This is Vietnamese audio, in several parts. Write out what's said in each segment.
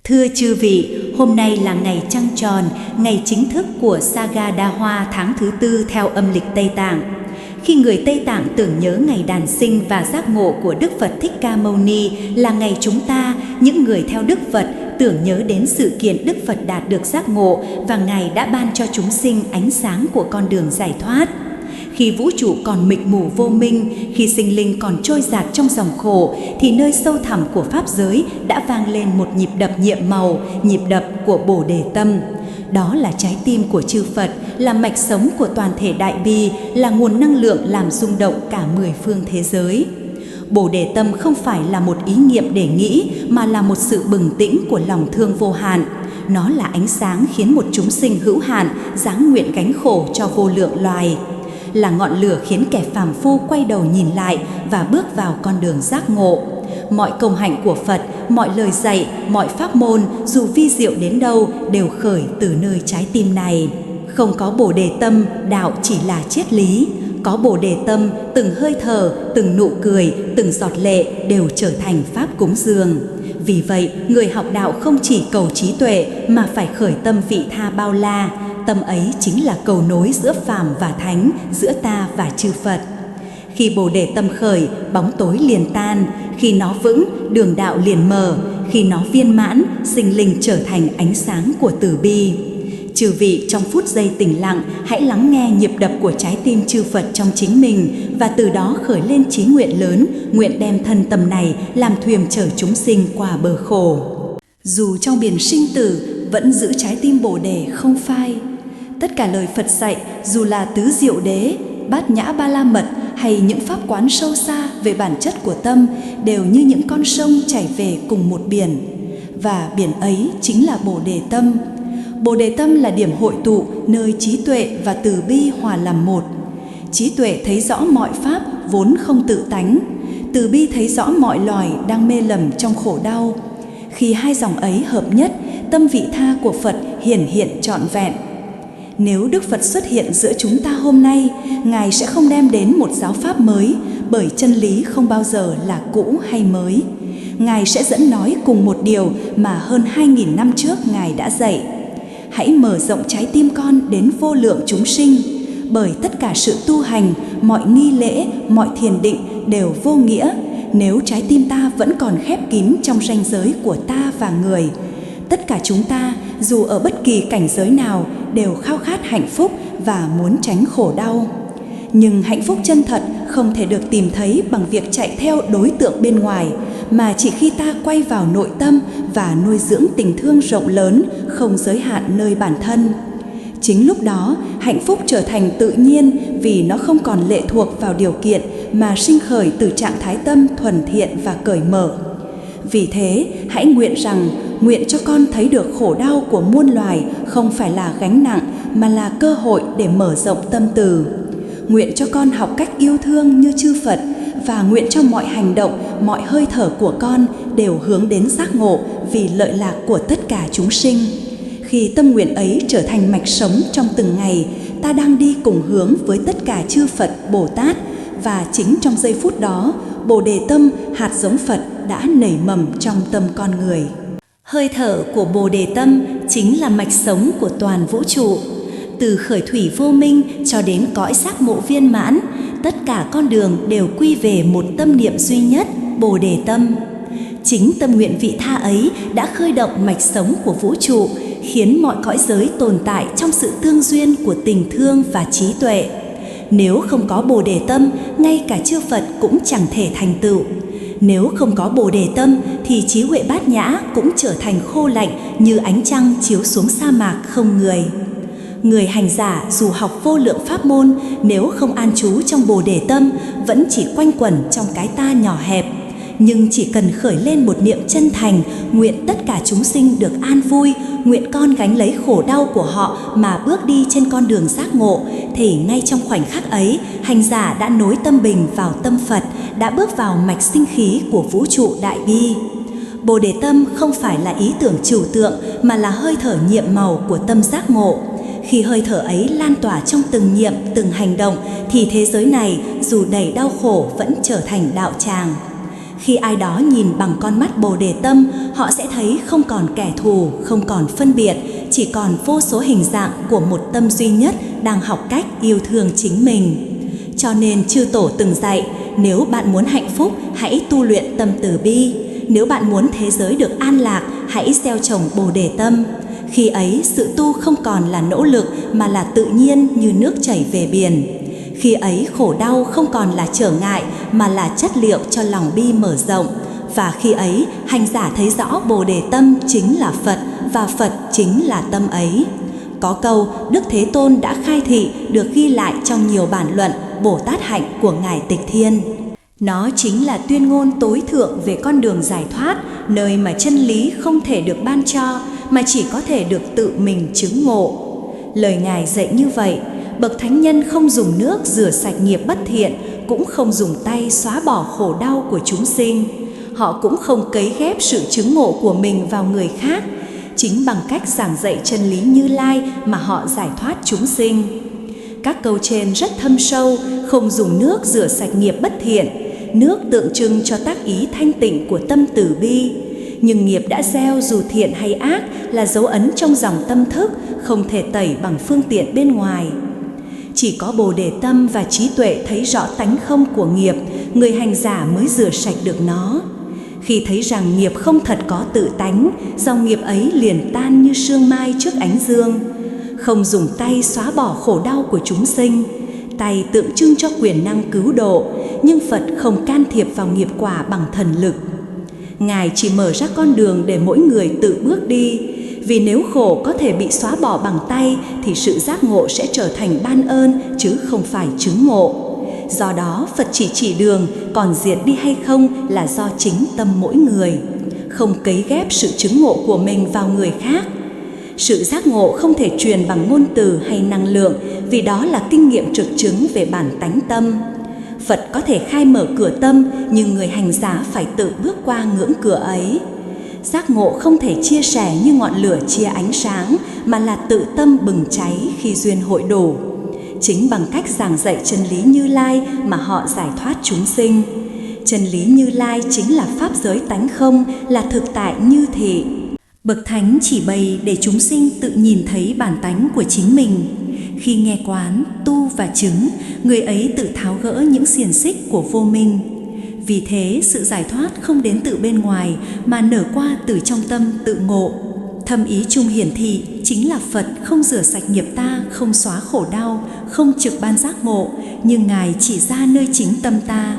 Thưa chư vị, hôm nay là ngày trăng tròn, ngày chính thức của Saga Đa Hoa tháng thứ tư theo âm lịch Tây Tạng. Khi người Tây Tạng tưởng nhớ ngày đản sinh và giác ngộ của Đức Phật Thích Ca Mâu Ni là ngày chúng ta, những người theo Đức Phật, tưởng nhớ đến sự kiện Đức Phật đạt được giác ngộ và Ngài đã ban cho chúng sinh ánh sáng của con đường giải thoát. Khi vũ trụ còn mịt mù vô minh, khi sinh linh còn trôi dạt trong dòng khổ, thì nơi sâu thẳm của Pháp giới đã vang lên một nhịp đập nhiệm màu, nhịp đập của Bồ Đề Tâm. Đó là trái tim của chư Phật, là mạch sống của toàn thể Đại Bi, là nguồn năng lượng làm rung động cả 10 phương thế giới. Bồ Đề Tâm không phải là một ý niệm để nghĩ, mà là một sự bừng tỉnh của lòng thương vô hạn. Nó là ánh sáng khiến một chúng sinh hữu hạn giáng nguyện gánh khổ cho vô lượng loài, là ngọn lửa khiến kẻ phàm phu quay đầu nhìn lại và bước vào con đường giác ngộ. Mọi công hạnh của Phật, mọi lời dạy, mọi pháp môn dù vi diệu đến đâu đều khởi từ nơi trái tim này. Không có Bồ Đề Tâm, đạo chỉ là triết lý. Có Bồ Đề Tâm, từng hơi thở, từng nụ cười, từng giọt lệ đều trở thành pháp cúng dường. Vì vậy, người học đạo không chỉ cầu trí tuệ mà phải khởi tâm vị tha bao la. Tâm ấy chính là cầu nối giữa phàm và thánh, giữa ta và chư Phật. Khi Bồ Đề Tâm khởi, bóng tối liền tan. Khi nó vững, đường đạo liền mở. Khi nó viên mãn, sinh linh trở thành ánh sáng của từ bi. Chư vị trong phút giây tĩnh lặng, hãy lắng nghe nhịp đập của trái tim chư Phật trong chính mình và từ đó khởi lên chí nguyện lớn, nguyện đem thân tâm này làm thuyền chở chúng sinh qua bờ khổ. Dù trong biển sinh tử, vẫn giữ trái tim Bồ Đề không phai. Tất cả lời Phật dạy, dù là tứ diệu đế, bát nhã ba la mật hay những pháp quán sâu xa về bản chất của tâm, đều như những con sông chảy về cùng một biển. Và biển ấy chính là Bồ Đề Tâm. Bồ Đề Tâm là điểm hội tụ nơi trí tuệ và từ bi hòa làm một. Trí tuệ thấy rõ mọi pháp vốn không tự tánh. Từ bi thấy rõ mọi loài đang mê lầm trong khổ đau. Khi hai dòng ấy hợp nhất, tâm vị tha của Phật hiển hiện trọn vẹn. Nếu Đức Phật xuất hiện giữa chúng ta hôm nay, Ngài sẽ không đem đến một giáo pháp mới, bởi chân lý không bao giờ là cũ hay mới. Ngài sẽ dẫn nói cùng một điều mà hơn 2.000 năm trước Ngài đã dạy. Hãy mở rộng trái tim con đến vô lượng chúng sinh, bởi tất cả sự tu hành, mọi nghi lễ, mọi thiền định đều vô nghĩa nếu trái tim ta vẫn còn khép kín trong ranh giới của ta và người. Tất cả chúng ta, dù ở bất kỳ cảnh giới nào, đều khao khát hạnh phúc và muốn tránh khổ đau. Nhưng hạnh phúc chân thật không thể được tìm thấy bằng việc chạy theo đối tượng bên ngoài, mà chỉ khi ta quay vào nội tâm và nuôi dưỡng tình thương rộng lớn, không giới hạn nơi bản thân. Chính lúc đó, hạnh phúc trở thành tự nhiên vì nó không còn lệ thuộc vào điều kiện mà sinh khởi từ trạng thái tâm thuần thiện và cởi mở. Vì thế, hãy nguyện rằng, nguyện cho con thấy được khổ đau của muôn loài không phải là gánh nặng mà là cơ hội để mở rộng tâm từ. Nguyện cho con học cách yêu thương như chư Phật và nguyện cho mọi hành động, mọi hơi thở của con đều hướng đến giác ngộ vì lợi lạc của tất cả chúng sinh. Khi tâm nguyện ấy trở thành mạch sống trong từng ngày, ta đang đi cùng hướng với tất cả chư Phật, Bồ Tát và chính trong giây phút đó, Bồ Đề Tâm, hạt giống Phật đã nảy mầm trong tâm con người. Hơi thở của Bồ Đề Tâm chính là mạch sống của toàn vũ trụ. Từ khởi thủy vô minh cho đến cõi giác ngộ viên mãn, tất cả con đường đều quy về một tâm niệm duy nhất, Bồ Đề Tâm. Chính tâm nguyện vị tha ấy đã khơi động mạch sống của vũ trụ, khiến mọi cõi giới tồn tại trong sự tương duyên của tình thương và trí tuệ. Nếu không có Bồ Đề Tâm, ngay cả chư Phật cũng chẳng thể thành tựu. Nếu không có Bồ Đề Tâm thì trí huệ bát nhã cũng trở thành khô lạnh như ánh trăng chiếu xuống sa mạc không người. Người hành giả dù học vô lượng pháp môn, nếu không an trú trong Bồ Đề Tâm vẫn chỉ quanh quẩn trong cái ta nhỏ hẹp. Nhưng chỉ cần khởi lên một niệm chân thành, nguyện tất cả chúng sinh được an vui, nguyện con gánh lấy khổ đau của họ mà bước đi trên con đường giác ngộ, thì ngay trong khoảnh khắc ấy, hành giả đã nối tâm bình vào tâm Phật, đã bước vào mạch sinh khí của vũ trụ Đại Bi. Bồ Đề Tâm không phải là ý tưởng trừu tượng mà là hơi thở nhiệm màu của tâm giác ngộ. Khi hơi thở ấy lan tỏa trong từng niệm, từng hành động thì thế giới này dù đầy đau khổ vẫn trở thành đạo tràng. Khi ai đó nhìn bằng con mắt Bồ Đề Tâm, họ sẽ thấy không còn kẻ thù, không còn phân biệt, chỉ còn vô số hình dạng của một tâm duy nhất đang học cách yêu thương chính mình. Cho nên chư tổ từng dạy, nếu bạn muốn hạnh phúc, hãy tu luyện tâm từ bi. Nếu bạn muốn thế giới được an lạc, hãy gieo trồng Bồ Đề Tâm. Khi ấy, sự tu không còn là nỗ lực mà là tự nhiên như nước chảy về biển. Khi ấy, khổ đau không còn là trở ngại mà là chất liệu cho lòng bi mở rộng. Và khi ấy, hành giả thấy rõ Bồ Đề Tâm chính là Phật và Phật chính là tâm ấy. Có câu Đức Thế Tôn đã khai thị được ghi lại trong nhiều bản luận Bồ Tát Hạnh của Ngài Tịch Thiên. Nó chính là tuyên ngôn tối thượng về con đường giải thoát, nơi mà chân lý không thể được ban cho mà chỉ có thể được tự mình chứng ngộ. Lời Ngài dạy như vậy, bậc thánh nhân không dùng nước rửa sạch nghiệp bất thiện, cũng không dùng tay xóa bỏ khổ đau của chúng sinh. Họ cũng không cấy ghép sự chứng ngộ của mình vào người khác. Chính bằng cách giảng dạy chân lý Như Lai mà họ giải thoát chúng sinh. Các câu trên rất thâm sâu, không dùng nước rửa sạch nghiệp bất thiện. Nước tượng trưng cho tác ý thanh tịnh của tâm từ bi. Nhưng nghiệp đã gieo dù thiện hay ác là dấu ấn trong dòng tâm thức, không thể tẩy bằng phương tiện bên ngoài. Chỉ có Bồ Đề Tâm và trí tuệ thấy rõ tánh không của nghiệp, người hành giả mới rửa sạch được nó. Khi thấy rằng nghiệp không thật có tự tánh, dòng nghiệp ấy liền tan như sương mai trước ánh dương. Không dùng tay xóa bỏ khổ đau của chúng sinh. Tay tượng trưng cho quyền năng cứu độ, nhưng Phật không can thiệp vào nghiệp quả bằng thần lực. Ngài chỉ mở ra con đường để mỗi người tự bước đi. Vì nếu khổ có thể bị xóa bỏ bằng tay thì sự giác ngộ sẽ trở thành ban ơn chứ không phải chứng ngộ. Do đó Phật chỉ đường, còn diệt đi hay không là do chính tâm mỗi người. Không cấy ghép sự chứng ngộ của mình vào người khác. Sự giác ngộ không thể truyền bằng ngôn từ hay năng lượng, vì đó là kinh nghiệm trực chứng về bản tánh tâm. Phật có thể khai mở cửa tâm, nhưng người hành giả phải tự bước qua ngưỡng cửa ấy. Giác ngộ không thể chia sẻ như ngọn lửa chia ánh sáng, mà là tự tâm bừng cháy khi duyên hội đủ. Chính bằng cách giảng dạy chân lý Như Lai mà họ giải thoát chúng sinh. Chân lý Như Lai chính là pháp giới tánh không, là thực tại như thị. Bậc thánh chỉ bày để chúng sinh tự nhìn thấy bản tánh của chính mình. Khi nghe quán, tu và chứng, người ấy tự tháo gỡ những xiềng xích của vô minh. Vì thế, sự giải thoát không đến từ bên ngoài mà nở qua từ trong tâm tự ngộ. Thâm ý chung hiển thị chính là Phật không rửa sạch nghiệp ta, không xóa khổ đau, không trực ban giác ngộ, nhưng Ngài chỉ ra nơi chính tâm ta.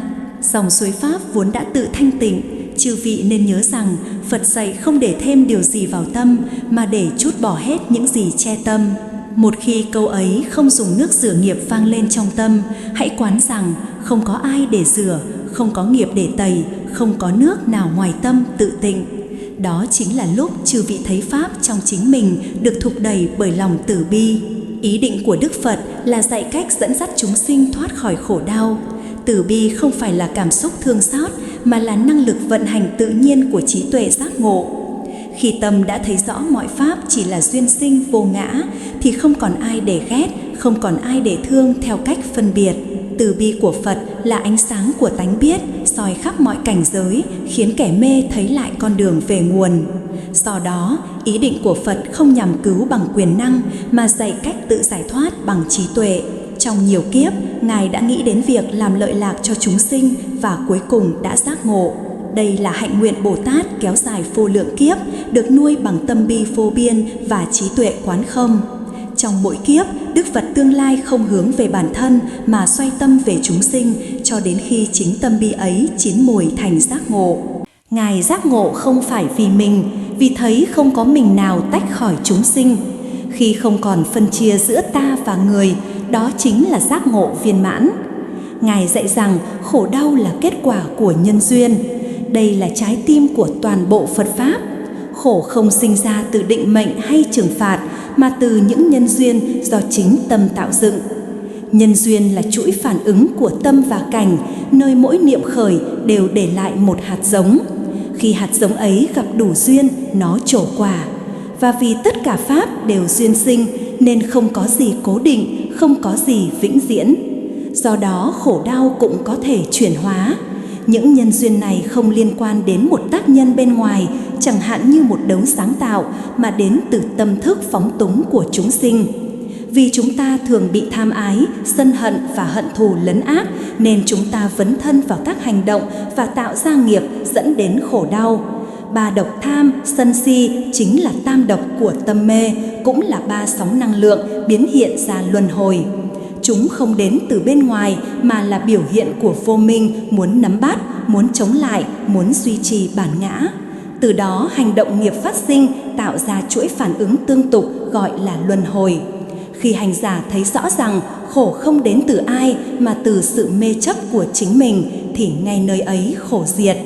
Dòng suối Pháp vốn đã tự thanh tịnh, chư vị nên nhớ rằng Phật dạy không để thêm điều gì vào tâm mà để trút bỏ hết những gì che tâm. Một khi câu ấy không dùng nước rửa nghiệp vang lên trong tâm, hãy quán rằng không có ai để rửa, không có nghiệp để tẩy, không có nước nào ngoài tâm tự tịnh. Đó chính là lúc chư vị thấy Pháp trong chính mình được thúc đẩy bởi lòng từ bi. Ý định của Đức Phật là dạy cách dẫn dắt chúng sinh thoát khỏi khổ đau. Từ bi không phải là cảm xúc thương xót, mà là năng lực vận hành tự nhiên của trí tuệ giác ngộ. Khi tâm đã thấy rõ mọi Pháp chỉ là duyên sinh vô ngã, thì không còn ai để ghét, không còn ai để thương theo cách phân biệt. Từ bi của Phật là ánh sáng của tánh biết, soi khắp mọi cảnh giới, khiến kẻ mê thấy lại con đường về nguồn. Do đó, ý định của Phật không nhằm cứu bằng quyền năng, mà dạy cách tự giải thoát bằng trí tuệ. Trong nhiều kiếp, Ngài đã nghĩ đến việc làm lợi lạc cho chúng sinh và cuối cùng đã giác ngộ. Đây là hạnh nguyện Bồ Tát kéo dài vô lượng kiếp, được nuôi bằng tâm bi vô biên và trí tuệ quán không. Trong mỗi kiếp, Đức Phật tương lai không hướng về bản thân mà xoay tâm về chúng sinh, cho đến khi chính tâm bi ấy chín mùi thành giác ngộ. Ngài giác ngộ không phải vì mình, vì thấy không có mình nào tách khỏi chúng sinh. Khi không còn phân chia giữa ta và người, đó chính là giác ngộ viên mãn. Ngài dạy rằng khổ đau là kết quả của nhân duyên. Đây là trái tim của toàn bộ Phật Pháp. Khổ không sinh ra từ định mệnh hay trừng phạt, mà từ những nhân duyên do chính tâm tạo dựng. Nhân duyên là chuỗi phản ứng của tâm và cảnh, nơi mỗi niệm khởi đều để lại một hạt giống. Khi hạt giống ấy gặp đủ duyên, nó trổ quả. Và vì tất cả Pháp đều duyên sinh, nên không có gì cố định, không có gì vĩnh viễn. Do đó khổ đau cũng có thể chuyển hóa. Những nhân duyên này không liên quan đến một tác nhân bên ngoài, chẳng hạn như một đấng sáng tạo, mà đến từ tâm thức phóng túng của chúng sinh. Vì chúng ta thường bị tham ái, sân hận và hận thù lấn át, nên chúng ta vấn thân vào các hành động và tạo ra nghiệp dẫn đến khổ đau. Ba độc tham, sân si chính là tam độc của tâm mê, cũng là ba sóng năng lượng biến hiện ra luân hồi. Chúng không đến từ bên ngoài mà là biểu hiện của vô minh muốn nắm bắt, muốn chống lại, muốn duy trì bản ngã. Từ đó hành động nghiệp phát sinh tạo ra chuỗi phản ứng tương tục gọi là luân hồi. Khi hành giả thấy rõ rằng khổ không đến từ ai mà từ sự mê chấp của chính mình thì ngay nơi ấy khổ diệt.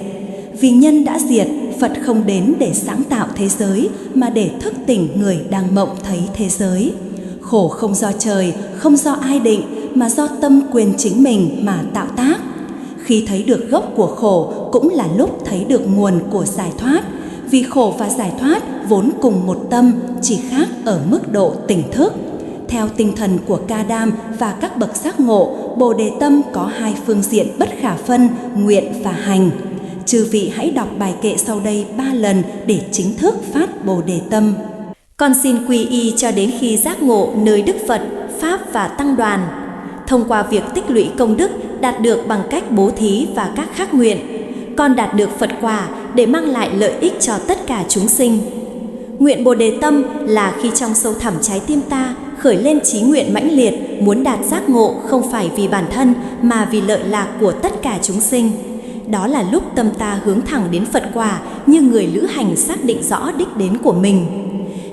Vì nhân đã diệt, Phật không đến để sáng tạo thế giới mà để thức tỉnh người đang mộng thấy thế giới. Khổ không do trời, không do ai định mà do tâm quên chính mình mà tạo tác. Khi thấy được gốc của khổ cũng là lúc thấy được nguồn của giải thoát. Vì khổ và giải thoát vốn cùng một tâm, chỉ khác ở mức độ tỉnh thức. Theo tinh thần của Ca Đam và các bậc giác ngộ, Bồ Đề Tâm có hai phương diện bất khả phân, nguyện và hành. Chư vị hãy đọc bài kệ sau đây 3 lần để chính thức phát Bồ Đề Tâm. Con xin quy y cho đến khi giác ngộ nơi Đức Phật, Pháp và Tăng đoàn. Thông qua việc tích lũy công đức đạt được bằng cách bố thí và các khắc nguyện, con đạt được Phật quả để mang lại lợi ích cho tất cả chúng sinh. Nguyện Bồ Đề Tâm là khi trong sâu thẳm trái tim ta khởi lên chí nguyện mãnh liệt muốn đạt giác ngộ không phải vì bản thân mà vì lợi lạc của tất cả chúng sinh. Đó là lúc tâm ta hướng thẳng đến Phật quả như người lữ hành xác định rõ đích đến của mình.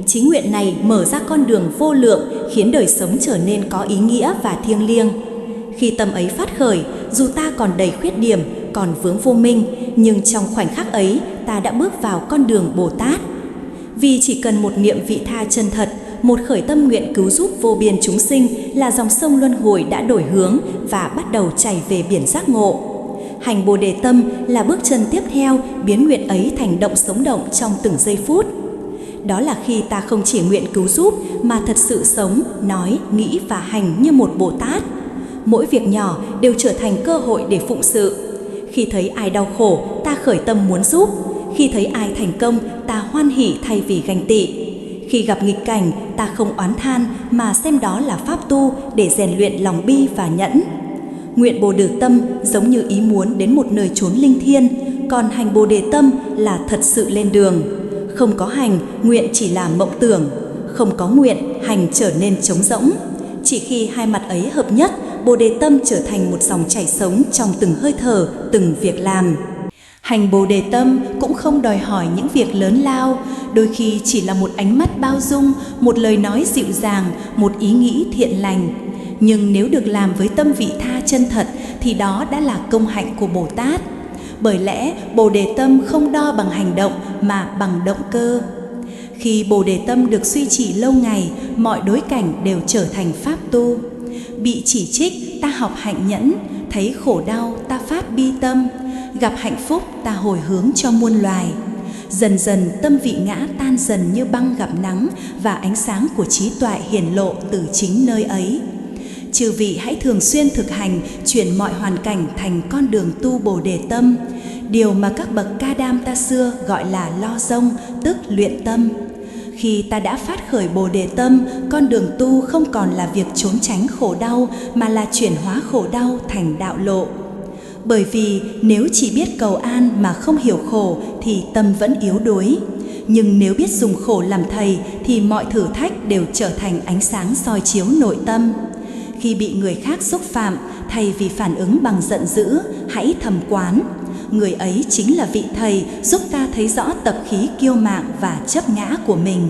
Chí nguyện này mở ra con đường vô lượng khiến đời sống trở nên có ý nghĩa và thiêng liêng. Khi tâm ấy phát khởi, dù ta còn đầy khuyết điểm, còn vướng vô minh, nhưng trong khoảnh khắc ấy ta đã bước vào con đường Bồ Tát. Vì chỉ cần một niệm vị tha chân thật, một khởi tâm nguyện cứu giúp vô biên chúng sinh là dòng sông luân hồi đã đổi hướng và bắt đầu chảy về biển giác ngộ. Hành Bồ Đề Tâm là bước chân tiếp theo biến nguyện ấy thành động sống động trong từng giây phút. Đó là khi ta không chỉ nguyện cứu giúp mà thật sự sống, nói, nghĩ và hành như một Bồ Tát. Mỗi việc nhỏ đều trở thành cơ hội để phụng sự. Khi thấy ai đau khổ, ta khởi tâm muốn giúp. Khi thấy ai thành công, ta hoan hỉ thay vì ganh tị. Khi gặp nghịch cảnh, ta không oán than mà xem đó là pháp tu để rèn luyện lòng bi và nhẫn. Nguyện Bồ Đề Tâm giống như ý muốn đến một nơi chốn linh thiêng, còn hành Bồ Đề Tâm là thật sự lên đường. Không có hành, nguyện chỉ là mộng tưởng. Không có nguyện, hành trở nên trống rỗng. Chỉ khi hai mặt ấy hợp nhất, Bồ Đề Tâm trở thành một dòng chảy sống trong từng hơi thở, từng việc làm. Hành Bồ Đề Tâm cũng không đòi hỏi những việc lớn lao, đôi khi chỉ là một ánh mắt bao dung, một lời nói dịu dàng, một ý nghĩ thiện lành. Nhưng nếu được làm với tâm vị tha chân thật thì đó đã là công hạnh của Bồ Tát. Bởi lẽ Bồ Đề Tâm không đo bằng hành động mà bằng động cơ. Khi Bồ Đề Tâm được duy trì lâu ngày, mọi đối cảnh đều trở thành pháp tu. Bị chỉ trích, ta học hạnh nhẫn, thấy khổ đau, ta phát bi tâm, gặp hạnh phúc, ta hồi hướng cho muôn loài. Dần dần tâm vị ngã tan dần như băng gặp nắng và ánh sáng của trí tuệ hiển lộ từ chính nơi ấy. Chư vị hãy thường xuyên thực hành chuyển mọi hoàn cảnh thành con đường tu Bồ Đề Tâm, điều mà các bậc Ca Đam ta xưa gọi là lo dông, tức luyện tâm. Khi ta đã phát khởi Bồ Đề Tâm, con đường tu không còn là việc trốn tránh khổ đau mà là chuyển hóa khổ đau thành đạo lộ. Bởi vì nếu chỉ biết cầu an mà không hiểu khổ thì tâm vẫn yếu đuối. Nhưng nếu biết dùng khổ làm thầy thì mọi thử thách đều trở thành ánh sáng soi chiếu nội tâm. Khi bị người khác xúc phạm, thay vì phản ứng bằng giận dữ, hãy thầm quán. Người ấy chính là vị thầy giúp ta thấy rõ tập khí kiêu mạn và chấp ngã của mình.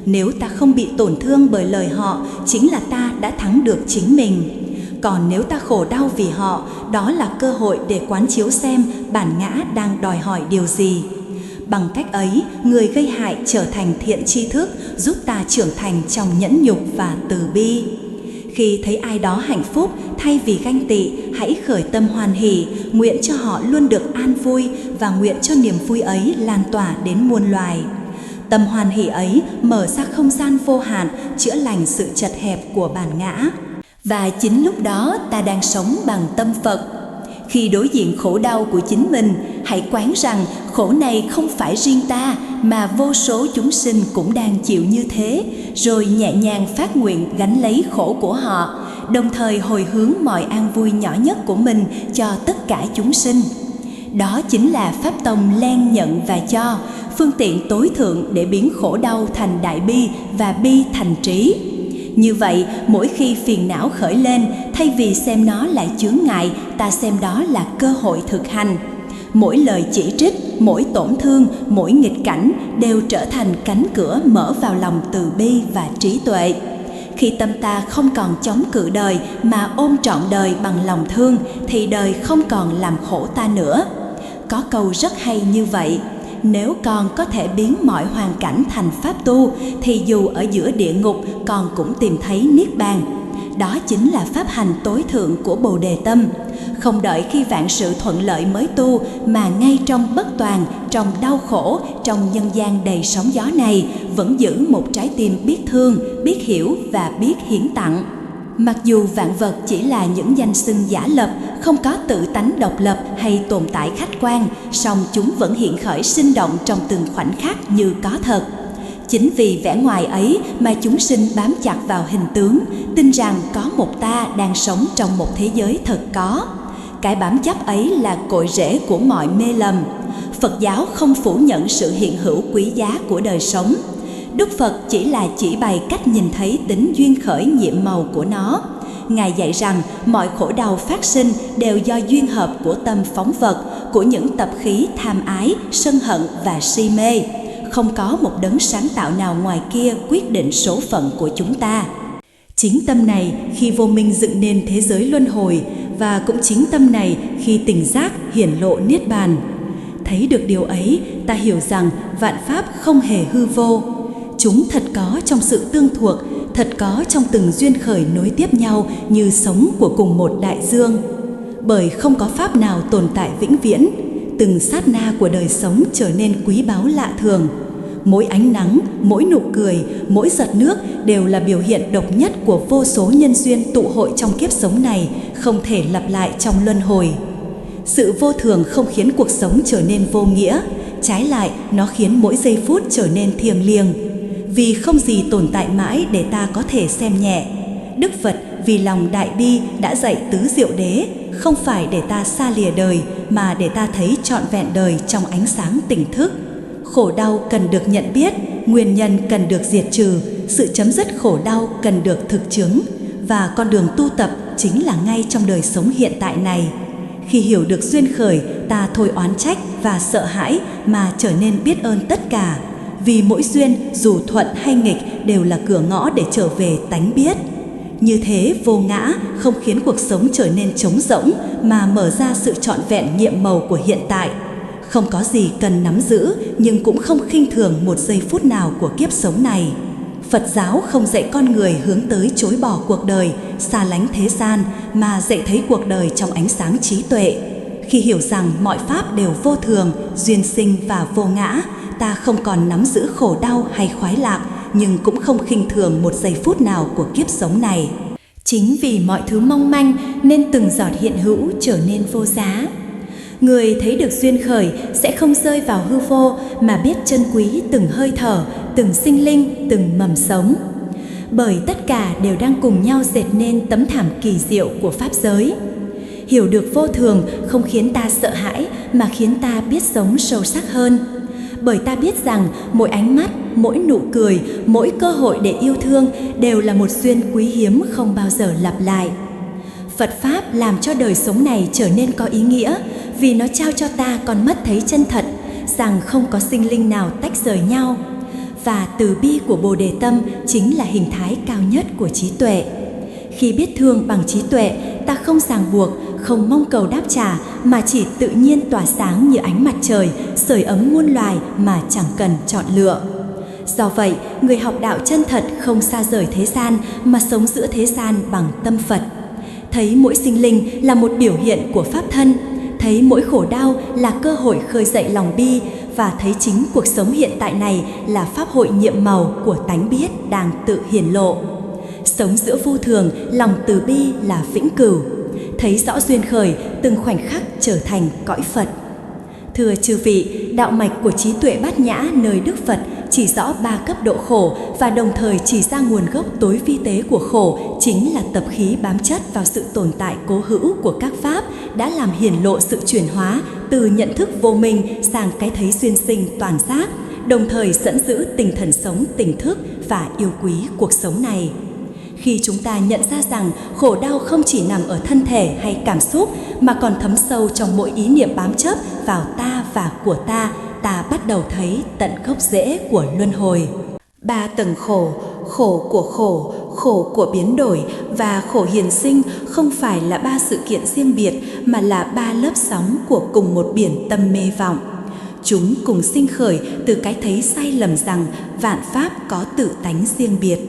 Nếu ta không bị tổn thương bởi lời họ, chính là ta đã thắng được chính mình. Còn nếu ta khổ đau vì họ, đó là cơ hội để quán chiếu xem bản ngã đang đòi hỏi điều gì. Bằng cách ấy, người gây hại trở thành thiện tri thức, giúp ta trưởng thành trong nhẫn nhục và từ bi. Khi thấy ai đó hạnh phúc, thay vì ganh tị, hãy khởi tâm hoan hỷ, nguyện cho họ luôn được an vui và nguyện cho niềm vui ấy lan tỏa đến muôn loài. Tâm hoan hỷ ấy mở ra không gian vô hạn, chữa lành sự chật hẹp của bản ngã. Và chính lúc đó ta đang sống bằng tâm Phật. Khi đối diện khổ đau của chính mình, hãy quán rằng khổ này không phải riêng ta, mà vô số chúng sinh cũng đang chịu như thế, rồi nhẹ nhàng phát nguyện gánh lấy khổ của họ, đồng thời hồi hướng mọi an vui nhỏ nhất của mình cho tất cả chúng sinh. Đó chính là Pháp tông len nhận và cho, phương tiện tối thượng để biến khổ đau thành đại bi và bi thành trí. Như vậy, mỗi khi phiền não khởi lên, thay vì xem nó là chướng ngại, ta xem đó là cơ hội thực hành. Mỗi lời chỉ trích, mỗi tổn thương, mỗi nghịch cảnh đều trở thành cánh cửa mở vào lòng từ bi và trí tuệ. Khi tâm ta không còn chống cự đời mà ôm trọn đời bằng lòng thương, thì đời không còn làm khổ ta nữa. Có câu rất hay như vậy: nếu con có thể biến mọi hoàn cảnh thành pháp tu, thì dù ở giữa địa ngục con cũng tìm thấy niết bàn. Đó chính là pháp hành tối thượng của Bồ Đề Tâm. Không đợi khi vạn sự thuận lợi mới tu, mà ngay trong bất toàn, trong đau khổ, trong nhân gian đầy sóng gió này, vẫn giữ một trái tim biết thương, biết hiểu và biết hiến tặng. Mặc dù vạn vật chỉ là những danh xưng giả lập, không có tự tánh độc lập hay tồn tại khách quan, song chúng vẫn hiện khởi sinh động trong từng khoảnh khắc như có thật. Chính vì vẻ ngoài ấy mà chúng sinh bám chặt vào hình tướng, tin rằng có một ta đang sống trong một thế giới thật có. Cái bám chấp ấy là cội rễ của mọi mê lầm. Phật giáo không phủ nhận sự hiện hữu quý giá của đời sống. Đức Phật chỉ là chỉ bày cách nhìn thấy tính duyên khởi nhiệm màu của nó. Ngài dạy rằng mọi khổ đau phát sinh đều do duyên hợp của tâm phóng vật, của những tập khí tham ái, sân hận và si mê. Không có một đấng sáng tạo nào ngoài kia quyết định số phận của chúng ta. Chính tâm này khi vô minh dựng nên thế giới luân hồi, và cũng chính tâm này khi tỉnh giác hiển lộ niết bàn. Thấy được điều ấy, ta hiểu rằng vạn pháp không hề hư vô. Chúng thật có trong sự tương thuộc, thật có trong từng duyên khởi nối tiếp nhau như sống của cùng một đại dương. Bởi không có pháp nào tồn tại vĩnh viễn, từng sát na của đời sống trở nên quý báu lạ thường. Mỗi ánh nắng, mỗi nụ cười, mỗi giọt nước đều là biểu hiện độc nhất của vô số nhân duyên tụ hội trong kiếp sống này, không thể lặp lại trong luân hồi. Sự vô thường không khiến cuộc sống trở nên vô nghĩa, trái lại nó khiến mỗi giây phút trở nên thiêng liêng. Vì không gì tồn tại mãi để ta có thể xem nhẹ. Đức Phật vì lòng đại bi đã dạy tứ diệu đế, không phải để ta xa lìa đời, mà để ta thấy trọn vẹn đời trong ánh sáng tỉnh thức. Khổ đau cần được nhận biết, nguyên nhân cần được diệt trừ, sự chấm dứt khổ đau cần được thực chứng, và con đường tu tập chính là ngay trong đời sống hiện tại này. Khi hiểu được duyên khởi, ta thôi oán trách và sợ hãi mà trở nên biết ơn tất cả. Vì mỗi duyên, dù thuận hay nghịch, đều là cửa ngõ để trở về tánh biết. Như thế vô ngã không khiến cuộc sống trở nên trống rỗng, mà mở ra sự trọn vẹn nhiệm màu của hiện tại. Không có gì cần nắm giữ, nhưng cũng không khinh thường một giây phút nào của kiếp sống này. Phật giáo không dạy con người hướng tới chối bỏ cuộc đời, xa lánh thế gian, mà dạy thấy cuộc đời trong ánh sáng trí tuệ. Khi hiểu rằng mọi pháp đều vô thường, duyên sinh và vô ngã, ta không còn nắm giữ khổ đau hay khoái lạc, nhưng cũng không khinh thường một giây phút nào của kiếp sống này. Chính vì mọi thứ mong manh nên từng giọt hiện hữu trở nên vô giá. Người thấy được duyên khởi sẽ không rơi vào hư vô, mà biết trân quý từng hơi thở, từng sinh linh, từng mầm sống. Bởi tất cả đều đang cùng nhau dệt nên tấm thảm kỳ diệu của pháp giới. Hiểu được vô thường không khiến ta sợ hãi, mà khiến ta biết sống sâu sắc hơn. Bởi ta biết rằng mỗi ánh mắt, mỗi nụ cười, mỗi cơ hội để yêu thương đều là một duyên quý hiếm không bao giờ lặp lại. Phật Pháp làm cho đời sống này trở nên có ý nghĩa, vì nó trao cho ta con mắt thấy chân thật, rằng không có sinh linh nào tách rời nhau. Và từ bi của Bồ Đề Tâm chính là hình thái cao nhất của trí tuệ. Khi biết thương bằng trí tuệ, ta không ràng buộc, không mong cầu đáp trả, mà chỉ tự nhiên tỏa sáng như ánh mặt trời, sưởi ấm muôn loài mà chẳng cần chọn lựa. Do vậy, người học đạo chân thật không xa rời thế gian, mà sống giữa thế gian bằng tâm Phật. Thấy mỗi sinh linh là một biểu hiện của pháp thân, thấy mỗi khổ đau là cơ hội khơi dậy lòng bi, và thấy chính cuộc sống hiện tại này là pháp hội nhiệm màu của tánh biết đang tự hiển lộ. Sống giữa vô thường, lòng từ bi là vĩnh cửu. thấy rõ duyên khởi, từng khoảnh khắc trở thành cõi Phật. Thưa chư vị, đạo mạch của trí tuệ bát nhã nơi Đức Phật chỉ rõ 3 cấp độ khổ và đồng thời chỉ ra nguồn gốc tối vi tế của khổ chính là tập khí bám chất vào sự tồn tại cố hữu của các pháp đã làm hiển lộ sự chuyển hóa từ nhận thức vô minh sang cái thấy duyên sinh toàn giác, đồng thời dẫn giữ tinh thần sống tỉnh thức và yêu quý cuộc sống này. Khi chúng ta nhận ra rằng khổ đau không chỉ nằm ở thân thể hay cảm xúc mà còn thấm sâu trong mỗi ý niệm bám chấp vào ta và của ta bắt đầu thấy tận gốc rễ của luân hồi. 3 tầng khổ, khổ của khổ, khổ của biến đổi và khổ hiền sinh không phải là 3 sự kiện riêng biệt mà là 3 lớp sóng của cùng một biển tâm mê vọng. Chúng cùng sinh khởi từ cái thấy sai lầm rằng vạn pháp có tự tánh riêng biệt.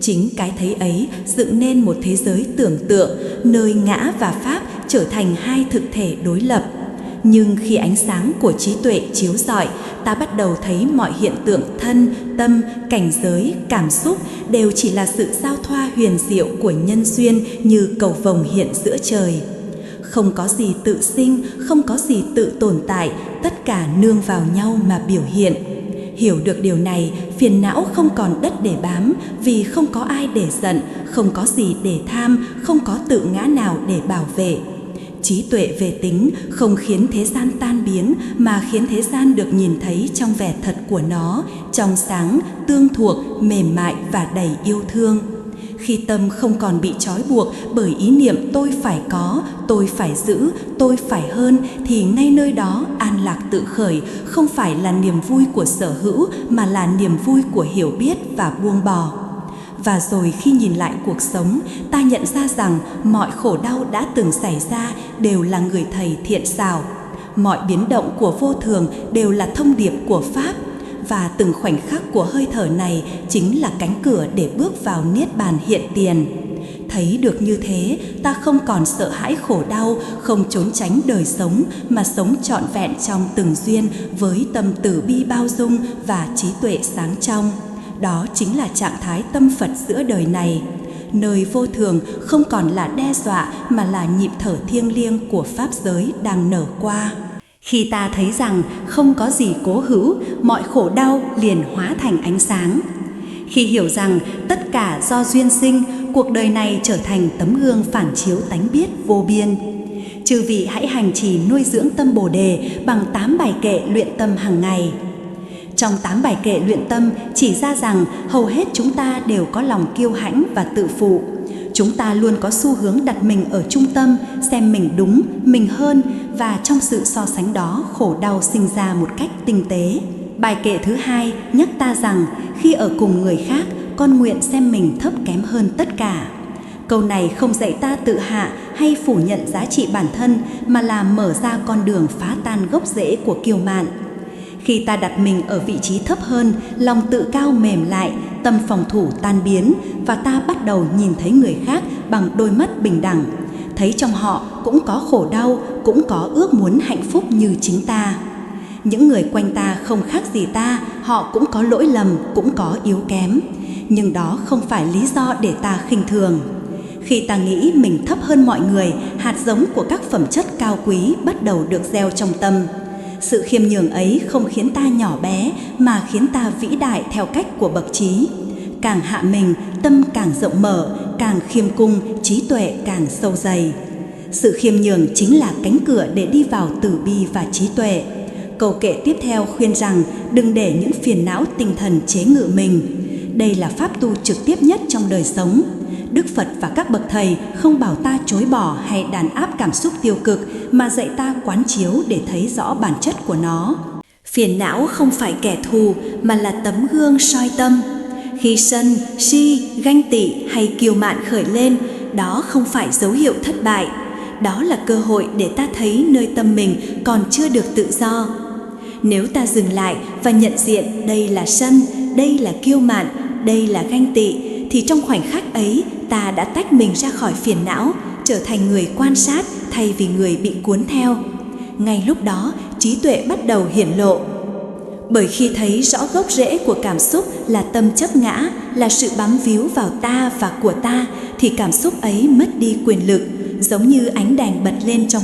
Chính cái thấy ấy dựng nên một thế giới tưởng tượng nơi ngã và pháp trở thành 2 thực thể đối lập. Nhưng khi ánh sáng của trí tuệ chiếu rọi, ta bắt đầu thấy mọi hiện tượng thân, tâm, cảnh giới, cảm xúc đều chỉ là sự giao thoa huyền diệu của nhân duyên như cầu vồng hiện giữa trời. Không có gì tự sinh, không có gì tự tồn tại, tất cả nương vào nhau mà biểu hiện. Hiểu được điều này, phiền não không còn đất để bám, vì không có ai để giận, không có gì để tham, không có tự ngã nào để bảo vệ. Trí tuệ về tính không khiến thế gian tan biến mà khiến thế gian được nhìn thấy trong vẻ thật của nó, trong sáng, tương thuộc, mềm mại và đầy yêu thương. Khi tâm không còn bị trói buộc bởi ý niệm tôi phải có, tôi phải giữ, tôi phải hơn thì ngay nơi đó an lạc tự khởi, không phải là niềm vui của sở hữu mà là niềm vui của hiểu biết và buông bỏ. Và rồi khi nhìn lại cuộc sống, ta nhận ra rằng mọi khổ đau đã từng xảy ra đều là người thầy thiện xảo. Mọi biến động của vô thường đều là thông điệp của Pháp. Và từng khoảnh khắc của hơi thở này chính là cánh cửa để bước vào Niết Bàn hiện tiền. Thấy được như thế, ta không còn sợ hãi khổ đau, không trốn tránh đời sống mà sống trọn vẹn trong từng duyên với tâm từ bi bao dung và trí tuệ sáng trong. Đó chính là trạng thái tâm Phật giữa đời này. Nơi vô thường không còn là đe dọa mà là nhịp thở thiêng liêng của Pháp giới đang nở qua. Khi ta thấy rằng không có gì cố hữu, mọi khổ đau liền hóa thành ánh sáng. Khi hiểu rằng tất cả do duyên sinh, cuộc đời này trở thành tấm gương phản chiếu tánh biết vô biên. Chư vị hãy hành trì nuôi dưỡng tâm Bồ Đề bằng 8 bài kệ luyện tâm hàng ngày. Trong 8 bài kệ luyện tâm chỉ ra rằng hầu hết chúng ta đều có lòng kiêu hãnh và tự phụ. Chúng ta luôn có xu hướng đặt mình ở trung tâm, xem mình đúng, mình hơn và trong sự so sánh đó khổ đau sinh ra một cách tinh tế. Bài kệ thứ 2 nhắc ta rằng khi ở cùng người khác, con nguyện xem mình thấp kém hơn tất cả. Câu này không dạy ta tự hạ hay phủ nhận giá trị bản thân mà là mở ra con đường phá tan gốc rễ của kiêu mạn. Khi ta đặt mình ở vị trí thấp hơn, lòng tự cao mềm lại, tâm phòng thủ tan biến và ta bắt đầu nhìn thấy người khác bằng đôi mắt bình đẳng. Thấy trong họ cũng có khổ đau, cũng có ước muốn hạnh phúc như chính ta. Những người quanh ta không khác gì ta, họ cũng có lỗi lầm, cũng có yếu kém. Nhưng đó không phải lý do để ta khinh thường. Khi ta nghĩ mình thấp hơn mọi người, hạt giống của các phẩm chất cao quý bắt đầu được gieo trong tâm. Sự khiêm nhường ấy không khiến ta nhỏ bé mà khiến ta vĩ đại theo cách của bậc trí. Càng hạ mình, tâm càng rộng mở, càng khiêm cung, trí tuệ càng sâu dày. Sự khiêm nhường chính là cánh cửa để đi vào từ bi và trí tuệ. Câu kệ tiếp theo khuyên rằng đừng để những phiền não tinh thần chế ngự mình. Đây là pháp tu trực tiếp nhất trong đời sống. Đức Phật và các bậc thầy không bảo ta chối bỏ hay đàn áp cảm xúc tiêu cực mà dạy ta quán chiếu để thấy rõ bản chất của nó. Phiền não không phải kẻ thù mà là tấm gương soi tâm. Khi sân, si, ganh tị hay kiêu mạn khởi lên, đó không phải dấu hiệu thất bại. Đó là cơ hội để ta thấy nơi tâm mình còn chưa được tự do. Nếu ta dừng lại và nhận diện đây là sân, đây là kiêu mạn, đây là ganh tị, thì trong khoảnh khắc ấy ta đã tách mình ra khỏi phiền não, trở thành người quan sát thay vì người bị cuốn theo. Ngay lúc đó, trí tuệ bắt đầu hiển lộ. Bởi khi thấy rõ gốc rễ của cảm xúc là tâm chấp ngã, là sự bám víu vào ta và của ta, thì cảm xúc ấy mất đi quyền lực, giống như ánh đèn bật lên trong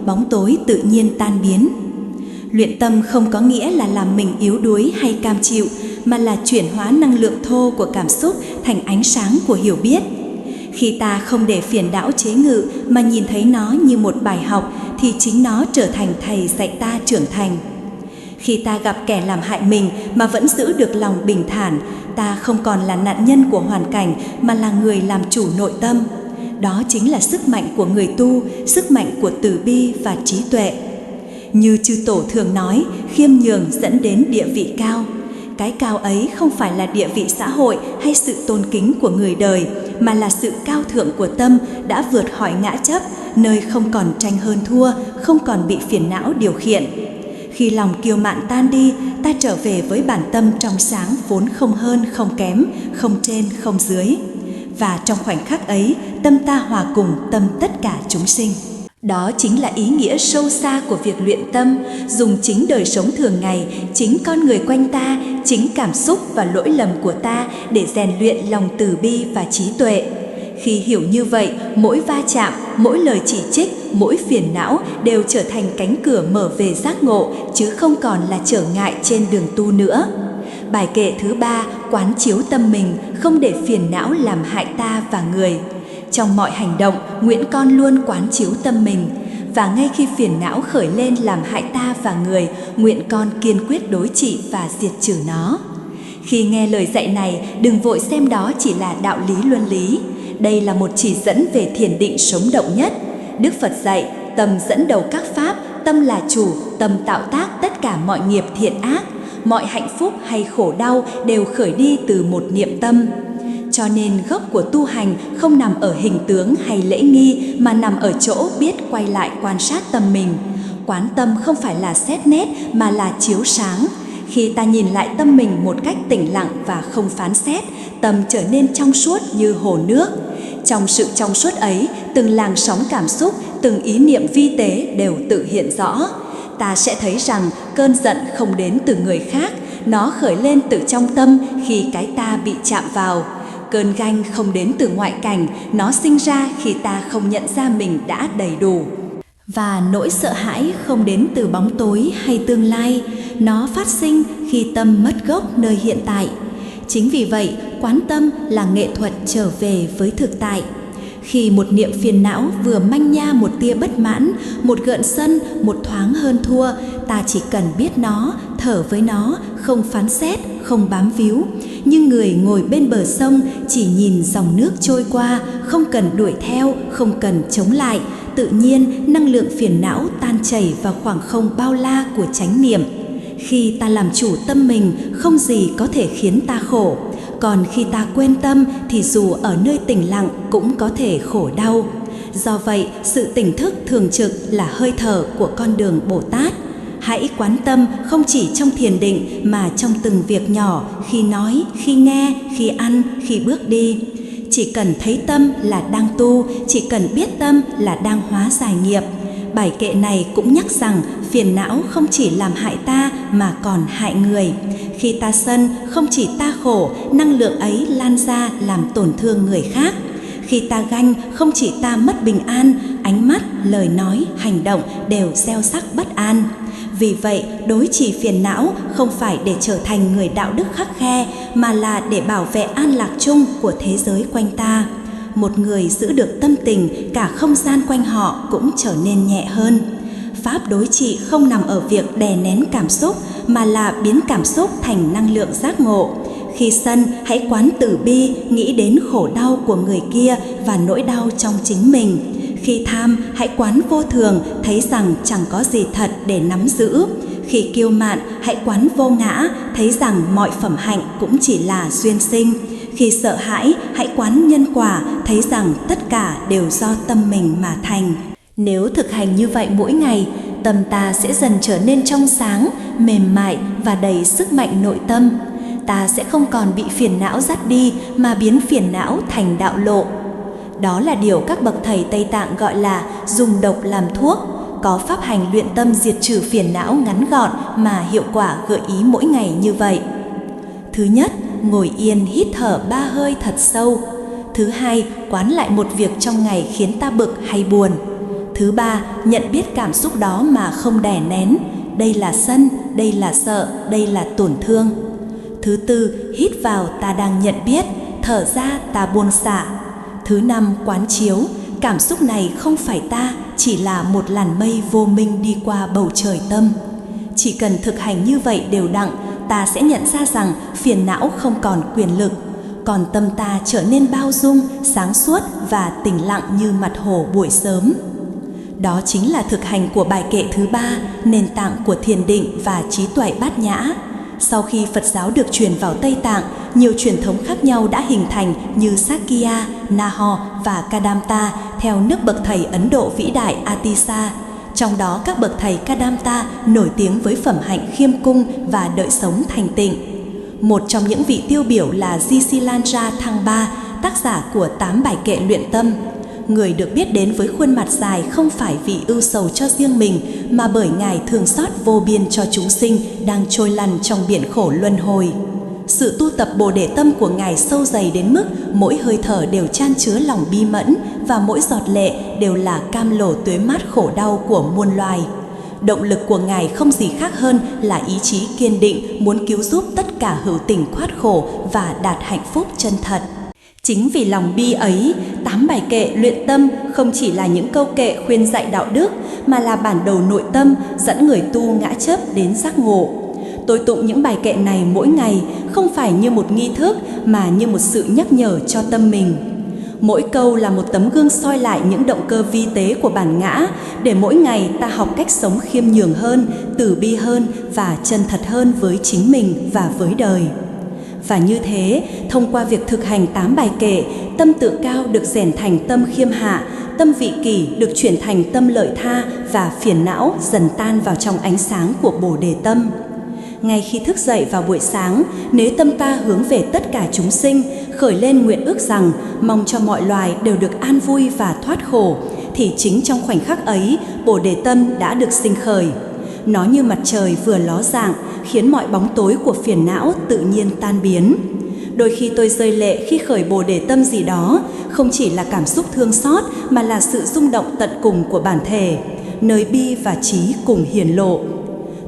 bóng tối tự nhiên tan biến. Luyện tâm không có nghĩa là làm mình yếu đuối hay cam chịu, mà là chuyển hóa năng lượng thô của cảm xúc thành ánh sáng của hiểu biết. Khi ta không để phiền não chế ngự mà nhìn thấy nó như một bài học, thì chính nó trở thành thầy dạy ta trưởng thành. Khi ta gặp kẻ làm hại mình mà vẫn giữ được lòng bình thản, ta không còn là nạn nhân của hoàn cảnh mà là người làm chủ nội tâm. Đó chính là sức mạnh của người tu, sức mạnh của từ bi và trí tuệ. Như chư tổ thường nói, khiêm nhường dẫn đến địa vị cao. Cái cao ấy không phải là địa vị xã hội hay sự tôn kính của người đời, mà là sự cao thượng của tâm đã vượt khỏi ngã chấp, nơi không còn tranh hơn thua, không còn bị phiền não điều khiển. Khi lòng kiêu mạn tan đi, ta trở về với bản tâm trong sáng vốn không hơn, không kém, không trên, không dưới. Và trong khoảnh khắc ấy, tâm ta hòa cùng tâm tất cả chúng sinh. Đó chính là ý nghĩa sâu xa của việc luyện tâm, dùng chính đời sống thường ngày, chính con người quanh ta, chính cảm xúc và lỗi lầm của ta để rèn luyện lòng từ bi và trí tuệ. Khi hiểu như vậy, mỗi va chạm, mỗi lời chỉ trích, mỗi phiền não đều trở thành cánh cửa mở về giác ngộ, chứ không còn là trở ngại trên đường tu nữa. Bài kệ thứ 3, quán chiếu tâm mình, không để phiền não làm hại ta và người. Trong mọi hành động, nguyện con luôn quán chiếu tâm mình. Và ngay khi phiền não khởi lên làm hại ta và người, nguyện con kiên quyết đối trị và diệt trừ nó. Khi nghe lời dạy này, đừng vội xem đó chỉ là đạo lý luân lý. Đây là một chỉ dẫn về thiền định sống động nhất. Đức Phật dạy, tâm dẫn đầu các pháp, tâm là chủ, tâm tạo tác tất cả mọi nghiệp thiện ác. Mọi hạnh phúc hay khổ đau đều khởi đi từ một niệm tâm. Cho nên gốc của tu hành không nằm ở hình tướng hay lễ nghi, mà nằm ở chỗ biết quay lại quan sát tâm mình. Quán tâm không phải là xét nét mà là chiếu sáng. Khi ta nhìn lại tâm mình một cách tĩnh lặng và không phán xét, tâm trở nên trong suốt như hồ nước. Trong sự trong suốt ấy, từng làn sóng cảm xúc, từng ý niệm vi tế đều tự hiện rõ. Ta sẽ thấy rằng cơn giận không đến từ người khác, nó khởi lên từ trong tâm khi cái ta bị chạm vào. Cơn ganh không đến từ ngoại cảnh, nó sinh ra khi ta không nhận ra mình đã đầy đủ. Và nỗi sợ hãi không đến từ bóng tối hay tương lai, nó phát sinh khi tâm mất gốc nơi hiện tại. Chính vì vậy, quán tâm là nghệ thuật trở về với thực tại. Khi một niệm phiền não vừa manh nha một tia bất mãn, một gợn sân, một thoáng hơn thua, ta chỉ cần biết nó, thở với nó, không phán xét, không bám víu. Như người ngồi bên bờ sông, chỉ nhìn dòng nước trôi qua, không cần đuổi theo, không cần chống lại. Tự nhiên, năng lượng phiền não tan chảy vào khoảng không bao la của chánh niệm. Khi ta làm chủ tâm mình, không gì có thể khiến ta khổ. Còn khi ta quên tâm thì dù ở nơi tĩnh lặng cũng có thể khổ đau. Do vậy, sự tỉnh thức thường trực là hơi thở của con đường Bồ Tát. Hãy quán tâm không chỉ trong thiền định mà trong từng việc nhỏ, khi nói, khi nghe, khi ăn, khi bước đi. Chỉ cần thấy tâm là đang tu, chỉ cần biết tâm là đang hóa giải nghiệp. Bài kệ này cũng nhắc rằng phiền não không chỉ làm hại ta mà còn hại người. Khi ta sân, không chỉ ta khổ, năng lượng ấy lan ra làm tổn thương người khác. Khi ta ganh, không chỉ ta mất bình an, ánh mắt, lời nói, hành động đều gieo sắc bất an. Vì vậy, đối trị phiền não không phải để trở thành người đạo đức khắt khe, mà là để bảo vệ an lạc chung của thế giới quanh ta. Một người giữ được tâm tình, cả không gian quanh họ cũng trở nên nhẹ hơn. Pháp đối trị không nằm ở việc đè nén cảm xúc, mà là biến cảm xúc thành năng lượng giác ngộ. Khi sân, hãy quán từ bi, nghĩ đến khổ đau của người kia và nỗi đau trong chính mình. Khi tham, hãy quán vô thường, thấy rằng chẳng có gì thật để nắm giữ. Khi kiêu mạn, hãy quán vô ngã, thấy rằng mọi phẩm hạnh cũng chỉ là duyên sinh. Khi sợ hãi, hãy quán nhân quả, thấy rằng tất cả đều do tâm mình mà thành. Nếu thực hành như vậy mỗi ngày, tâm ta sẽ dần trở nên trong sáng, mềm mại và đầy sức mạnh nội tâm. Ta sẽ không còn bị phiền não dắt đi mà biến phiền não thành đạo lộ. Đó là điều các bậc thầy Tây Tạng gọi là dùng độc làm thuốc. có pháp hành luyện tâm diệt trừ phiền não ngắn gọn mà hiệu quả gợi ý mỗi ngày như vậy. Thứ nhất, ngồi yên hít thở 3 hơi thật sâu. Thứ hai, quán lại một việc trong ngày khiến ta bực hay buồn. Thứ ba, nhận biết cảm xúc đó mà không đè nén. Đây là sân, đây là sợ, đây là tổn thương. Thứ tư, hít vào ta đang nhận biết, thở ra ta buông xả. Thứ năm, quán chiếu, cảm xúc này không phải ta, chỉ là một làn mây vô minh đi qua bầu trời tâm. Chỉ cần thực hành như vậy đều đặn, ta sẽ nhận ra rằng phiền não không còn quyền lực, còn tâm ta trở nên bao dung, sáng suốt và tĩnh lặng như mặt hồ buổi sớm. Đó chính là thực hành của bài kệ thứ 3, nền tảng của thiền định và trí tuệ bát nhã. Sau khi Phật giáo được truyền vào Tây Tạng, nhiều truyền thống khác nhau đã hình thành như Sakya, Nahor và Kadamta theo nước bậc thầy Ấn Độ vĩ đại Atisa. Trong đó các bậc thầy Kadamta nổi tiếng với phẩm hạnh khiêm cung và đời sống thanh tịnh. Một trong những vị tiêu biểu là Jisilantra Thangpa, tác giả của 8 bài kệ luyện tâm. Người được biết đến với khuôn mặt dài không phải vì ưu sầu cho riêng mình, mà bởi Ngài thương xót vô biên cho chúng sinh đang trôi lăn trong biển khổ luân hồi. Sự tu tập Bồ Đề tâm của Ngài sâu dày đến mức mỗi hơi thở đều chan chứa lòng bi mẫn và mỗi giọt lệ đều là cam lồ tưới mát khổ đau của muôn loài. Động lực của Ngài không gì khác hơn là ý chí kiên định muốn cứu giúp tất cả hữu tình thoát khổ và đạt hạnh phúc chân thật. Chính vì lòng bi ấy, 8 bài kệ luyện tâm không chỉ là những câu kệ khuyên dạy đạo đức, mà là bản đồ nội tâm dẫn người tu ngã chấp đến giác ngộ. Tôi tụng những bài kệ này mỗi ngày không phải như một nghi thức mà như một sự nhắc nhở cho tâm mình. Mỗi câu là một tấm gương soi lại những động cơ vi tế của bản ngã, để mỗi ngày ta học cách sống khiêm nhường hơn, từ bi hơn và chân thật hơn với chính mình và với đời. Và như thế, thông qua việc thực hành 8 bài kệ, tâm tự cao được rèn thành tâm khiêm hạ, tâm vị kỷ được chuyển thành tâm lợi tha và phiền não dần tan vào trong ánh sáng của Bồ Đề tâm. Ngay khi thức dậy vào buổi sáng, nếu tâm ta hướng về tất cả chúng sinh, khởi lên nguyện ước rằng mong cho mọi loài đều được an vui và thoát khổ, thì chính trong khoảnh khắc ấy, Bồ Đề tâm đã được sinh khởi. Nó như mặt trời vừa ló dạng, khiến mọi bóng tối của phiền não tự nhiên tan biến. Đôi khi tôi rơi lệ khi khởi Bồ Đề tâm gì đó, không chỉ là cảm xúc thương xót mà là sự rung động tận cùng của bản thể, nơi bi và trí cùng hiển lộ.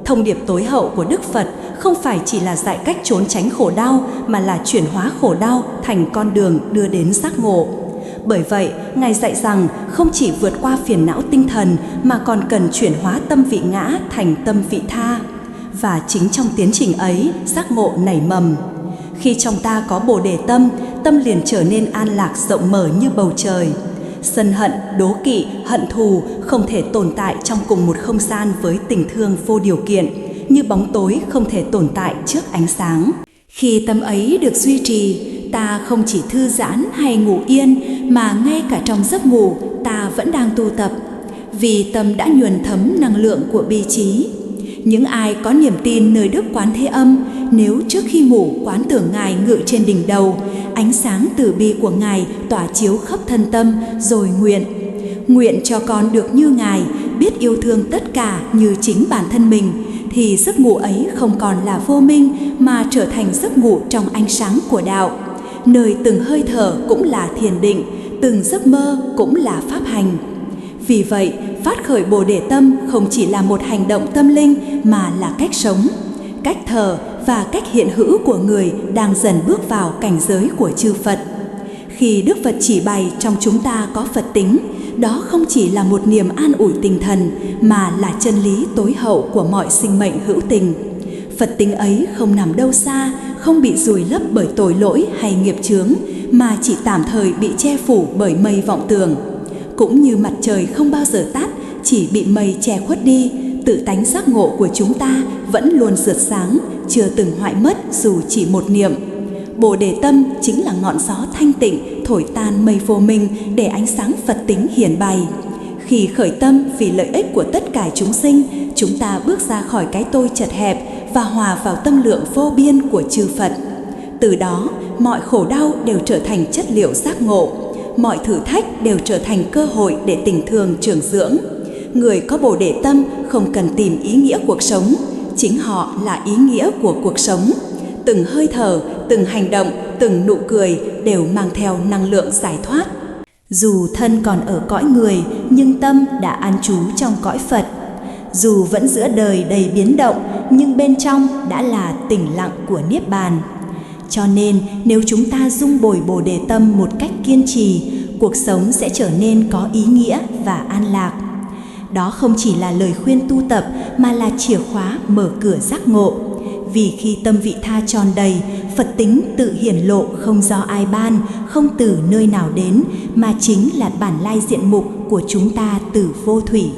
Thông điệp tối hậu của Đức Phật không phải chỉ là dạy cách trốn tránh khổ đau, mà là chuyển hóa khổ đau thành con đường đưa đến giác ngộ. Bởi vậy, Ngài dạy rằng không chỉ vượt qua phiền não tinh thần mà còn cần chuyển hóa tâm vị ngã thành tâm vị tha. Và chính trong tiến trình ấy, giác ngộ nảy mầm. Khi trong ta có Bồ Đề tâm, tâm liền trở nên an lạc rộng mở như bầu trời. Sân hận, đố kỵ, hận thù không thể tồn tại trong cùng một không gian với tình thương vô điều kiện, như bóng tối không thể tồn tại trước ánh sáng. Khi tâm ấy được duy trì, ta không chỉ thư giãn hay ngủ yên, mà ngay cả trong giấc ngủ ta vẫn đang tu tập, vì tâm đã nhuần thấm năng lượng của bi trí. Những ai có niềm tin nơi Đức Quán Thế Âm, nếu trước khi ngủ quán tưởng Ngài ngự trên đỉnh đầu, ánh sáng từ bi của Ngài tỏa chiếu khắp thân tâm, rồi nguyện cho con được như Ngài, biết yêu thương tất cả như chính bản thân mình, thì giấc ngủ ấy không còn là vô minh mà trở thành giấc ngủ trong ánh sáng của đạo, nơi từng hơi thở cũng là thiền định, từng giấc mơ cũng là pháp hành. Vì vậy, phát khởi Bồ Đề tâm không chỉ là một hành động tâm linh mà là cách sống, cách thở và cách hiện hữu của người đang dần bước vào cảnh giới của chư Phật. Khi Đức Phật chỉ bày trong chúng ta có Phật tính, đó không chỉ là một niềm an ủi tinh thần mà là chân lý tối hậu của mọi sinh mệnh hữu tình. Phật tính ấy không nằm đâu xa, không bị vùi lấp bởi tội lỗi hay nghiệp chướng, mà chỉ tạm thời bị che phủ bởi mây vọng tưởng. Cũng như mặt trời không bao giờ tắt, chỉ bị mây che khuất đi, tự tánh giác ngộ của chúng ta vẫn luôn rực sáng, chưa từng hoại mất dù chỉ một niệm. Bồ Đề tâm chính là ngọn gió thanh tịnh thổi tan mây vô minh để ánh sáng Phật tính hiển bày. Khi khởi tâm vì lợi ích của tất cả chúng sinh, chúng ta bước ra khỏi cái tôi chật hẹp và hòa vào tâm lượng vô biên của chư Phật. Từ đó, mọi khổ đau đều trở thành chất liệu giác ngộ, mọi thử thách đều trở thành cơ hội để tình thương trưởng dưỡng. người có Bồ Đề tâm không cần tìm ý nghĩa cuộc sống, chính họ là ý nghĩa của cuộc sống. Từng hơi thở, từng hành động, từng nụ cười đều mang theo năng lượng giải thoát. Dù thân còn ở cõi người, nhưng tâm đã an trú trong cõi Phật. Dù vẫn giữa đời đầy biến động, nhưng bên trong đã là tĩnh lặng của Niết Bàn. Cho nên, nếu chúng ta dung bồi Bồ Đề tâm một cách kiên trì, cuộc sống sẽ trở nên có ý nghĩa và an lạc. Đó không chỉ là lời khuyên tu tập, mà là chìa khóa mở cửa giác ngộ. Vì khi tâm vị tha tròn đầy, Phật tính tự hiển lộ không do ai ban, không từ nơi nào đến, mà chính là bản lai diện mục của chúng ta từ vô thủy.